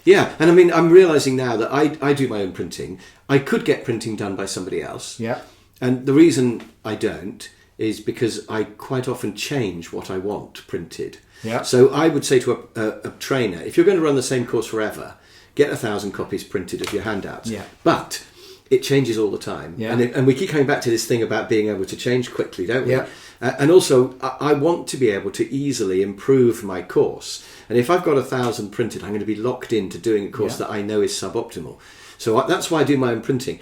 Yeah, and I mean, I'm realising now that I do my own printing. I could get printing done by somebody else. Yeah. And the reason I don't is because I quite often change what I want printed. Yeah. So I would say to a trainer, if you're going to run the same course forever, get 1,000 copies printed of your handouts. Yeah. But it changes all the time. Yeah. And we keep coming back to this thing about being able to change quickly, don't we? Yeah. And also, I want to be able to easily improve my course. And if I've got 1,000 printed, I'm going to be locked into doing a course that I know is suboptimal. So that's why I do my own printing.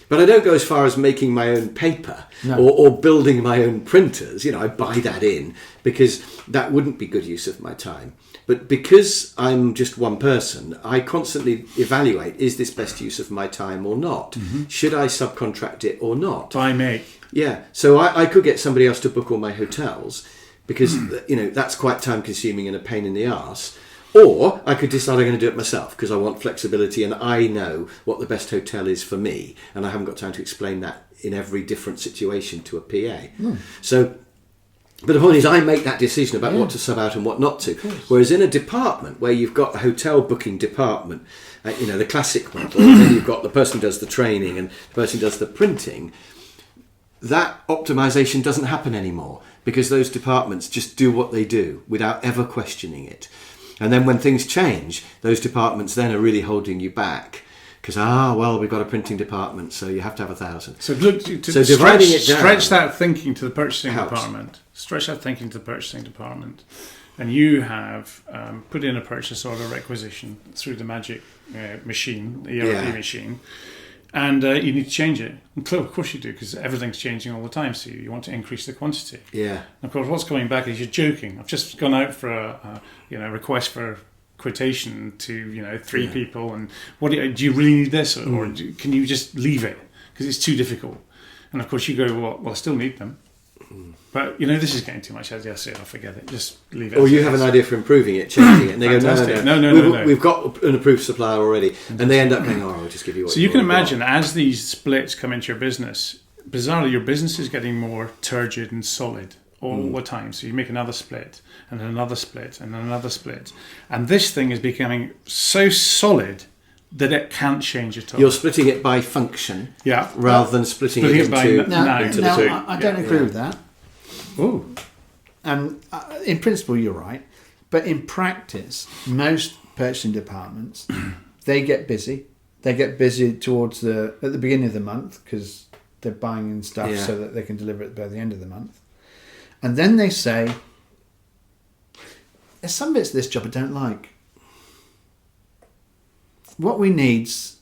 But I don't go as far as making my own paper or building my own printers. I buy that in because that wouldn't be good use of my time. But because I'm just one person, I constantly evaluate, is this best use of my time or not? Mm-hmm. Should I subcontract it or not? By me. Yeah. So I could get somebody else to book all my hotels because, that's quite time consuming and a pain in the arse. Or I could decide I'm going to do it myself because I want flexibility and I know what the best hotel is for me. And I haven't got time to explain that in every different situation to a PA. So, but the point is I make that decision about what to sub out and what not to. Whereas in a department where you've got a hotel booking department, the classic model, then you've got the person who does the training and the person who does the printing, that optimization doesn't happen anymore because those departments just do what they do without ever questioning it. And then when things change, those departments then are really holding you back because, we've got a printing department, so you have to have 1,000. So look, dividing it down, stretch that thinking to the purchasing department. Stretch that thinking to the purchasing department. And you have put in a purchase order requisition through the magic machine, the ERP machine, and you need to change it. And of course you do, because everything's changing all the time, so you want to increase the quantity. Yeah. And of course, what's coming back is you're joking. I've just gone out for a request for quotation to 3 people, and do you really need this, or can you just leave it because it's too difficult? And of course, you go, well, I still need them. But, this is getting too much. I'll forget it. Just leave it. Or you have an idea for improving it, changing it, and they go, no. We've got an approved supplier already. And they end up going, I'll just give you what So you can imagine, as these splits come into your business, bizarrely, your business is getting more turgid and solid all the time. So you make another split, and another split, and another split. And this thing is becoming so solid that it can't change at all. You're splitting it by function rather than splitting it into the two. I don't agree with that. Oh, and in principle, you're right. But in practice, most purchasing departments, they get busy. They get busy towards at the beginning of the month because they're buying in stuff so that they can deliver it by the end of the month. And then they say, there's some bits of this job I don't like. What we need's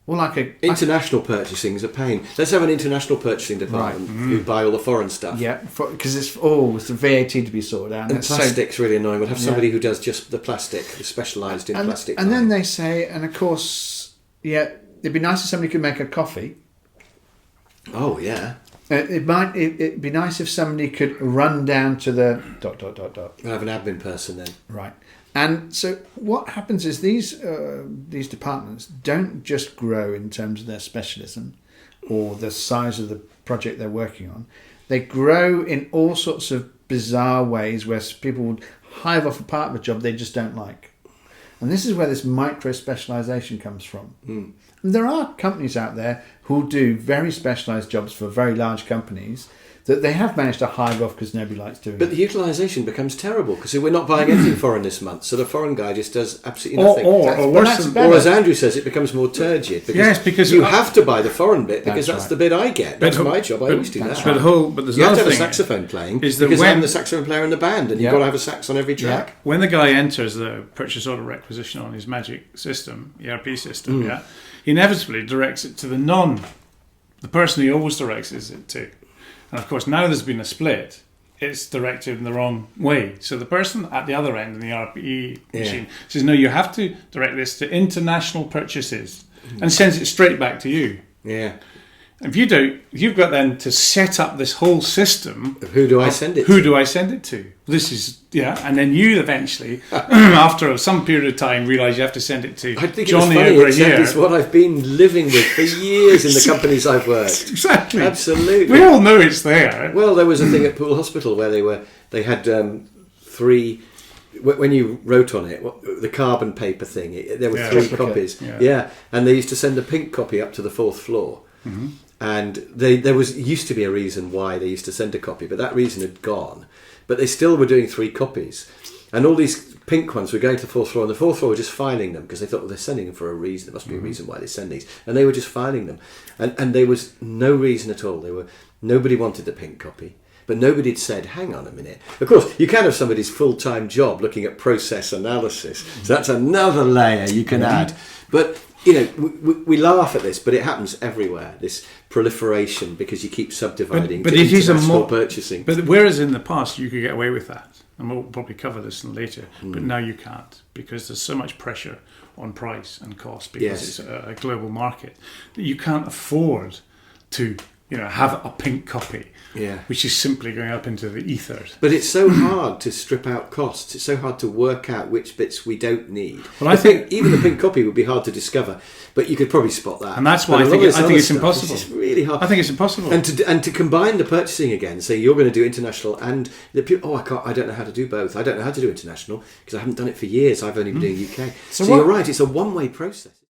international purchasing is a pain. Let's have an international purchasing department who buy all the foreign stuff. Yeah, because it's the VAT to be sorted out. And plastic's really annoying. We'll have somebody who does just the plastic, who's specialised in plastic. And then they say, and of course, it'd be nice if somebody could make a coffee. Oh, yeah. It'd be nice if somebody could run down to the ... We'll have an admin person then. Right. And so what happens is these departments don't just grow in terms of their specialism or the size of the project they're working on. They grow in all sorts of bizarre ways where people would hive off a part of a job they just don't like. And this is where this micro-specialisation comes from. And there are companies out there who do very specialised jobs for very large companies that they have managed to hive off because nobody likes doing it. But the utilisation becomes terrible because we're not buying anything foreign this month, so the foreign guy just does absolutely nothing. Or as Andrew says, it becomes more turgid. Because you have to buy the foreign bit because that's the bit I get. That's my job. I always do that. But there's you have to have a saxophone playing because I'm the saxophone player in the band, and you've got to have a sax on every track. Yeah. When the guy enters the purchase order requisition on his magic system, ERP system, he inevitably directs it to the person he always directs it to. And of course, now there's been a split, it's directed in the wrong way. So the person at the other end in the RPE machine says, no, you have to direct this to international purchases and sends it straight back to you. Yeah. If you don't, you've got then to set up this whole system. Who do I send it to? Who do I send it to? This is, and then you eventually, after some period of time, realise you have to send it to Johnny over here. It's what I've been living with for years in the companies I've worked. Exactly. Absolutely. We all know it's there. Well, there was a thing at Poole Hospital where they had 3 when you wrote on it, the carbon paper thing, there were 3 Replicate, copies. yeah. Yeah, and they used to send a pink copy up to the 4th floor. Mm-hmm. And there used to be a reason why they used to send a copy, but that reason had gone. But they still were doing 3 copies. And all these pink ones were going to the 4th floor, and the 4th floor were just filing them because they thought, well, they're sending them for a reason. There must be a reason why they send these. And they were just filing them. And there was no reason at all. Nobody wanted the pink copy. But nobody had said, hang on a minute. Of course, you can have somebody's full-time job looking at process analysis. So that's another layer you can add. But, we laugh at this, but it happens everywhere, this proliferation, because you keep subdividing but to it is international purchasing. But whereas in the past you could get away with that, and we'll probably cover this later, but now you can't, because there's so much pressure on price and cost, because it's a global market, that you can't afford to have a pink copy, which is simply going up into the ether. But it's so hard to strip out costs. It's so hard to work out which bits we don't need. Well, I think even the pink copy would be hard to discover, but you could probably spot that. And that's why I think it's impossible. It's really hard. I think it's impossible. And to combine the purchasing again, say you're going to do international, and the people, I don't know how to do both. I don't know how to do international because I haven't done it for years. I've only been doing UK. So you're right. It's a one-way process.